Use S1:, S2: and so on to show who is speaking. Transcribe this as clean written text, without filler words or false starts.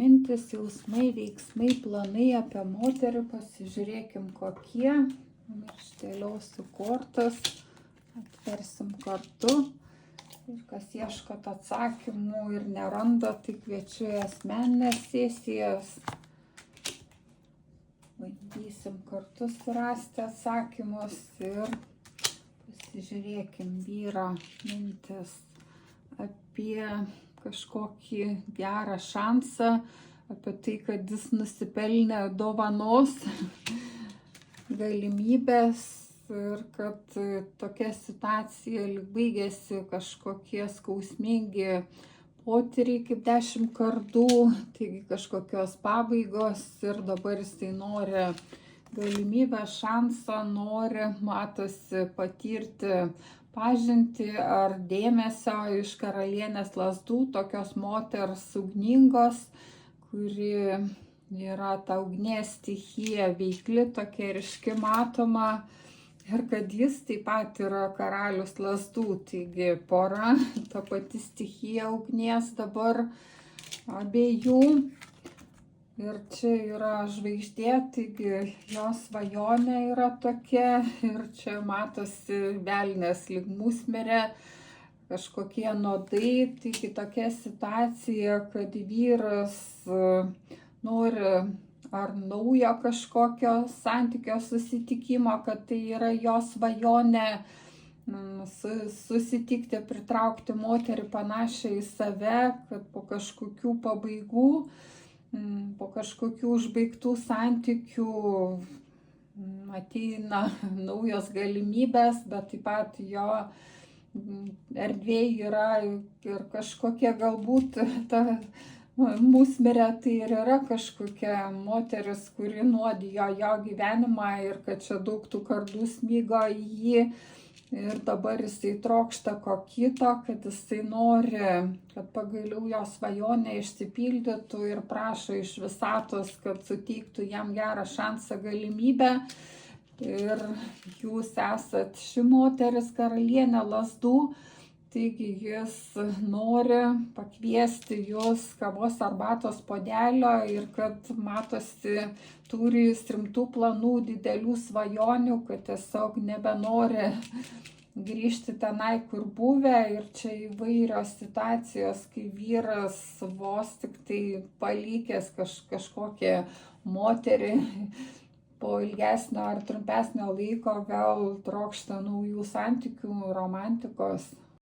S1: mintys, jausmai, veiksmai, planai apie moterį. Pasižiūrėkim kokie. Išdėliosiu kortas, atversim kartu. Ir kas ieškot atsakymų ir neranda, tai kviečiu į asmeninės sesijas. Bandysim kartu surasti atsakymus ir pasižiūrėkim vyro mintis apie kažkokį gerą šansą, apie tai, kad jis nusipelnė dovanos, galimybės ir kad tokia situacija lyg baigėsi kažkokie skausmingi potyriai kaip 10 kardų, taigi kažkokios pabaigos ir dabar jisai nori galimybę, šansą, nori, matosi, patirti pažintį ar dėmesio iš karalienės lazdų, tokios moters ugningos, kuri yra ta ugnies stichija veikli, tokia ryški, matoma. Ir kad jis taip pat yra karalius lazdų, taigi pora, ta pati stichija ugnies dabar abiejų. Ir čia yra žvaigždė, taigi jos svajonė yra tokia. Ir čia matosi velnias lyg musmirė, kažkokie nuodai. Taigi tokia situacija, kad vyras nori ar naujo kažkokio santykio susitikimo, kad tai yra jo svajonė susitikti, pritraukti moterį panašią į save, kad po kažkokių pabaigų, po kažkokių užbaigtų santykių ateina naujos galimybės, bet taip pat jo erdvėje yra ir kažkokie galbūt ta musmirė, tai ir yra kažkokia moteris, kuri nuodijo jo gyvenimą ir kad čia daug tų kardų smygo į jį. Ir dabar jisai trokšta ko kito, kad jisai nori, kad pagaliau jo svajonė išsipildytų ir prašo iš visatos, kad suteiktų jam gerą šansą, galimybę. Ir jūs esat ši moteris, karalienė lazdų. Taigi jis nori pakviesti jūs kavos arbatos puodelio ir kad matosi, turi jis rimtų planų, didelių svajonių, kad tiesiog nebenori grįžti tenai, kur buvę. Ir čia įvairios situacijos, kai vyras vos tik tai palikęs kažkokią moterį po ilgesnio ar trumpesnio laiko vėl trokšta naujų santykių, romantikos.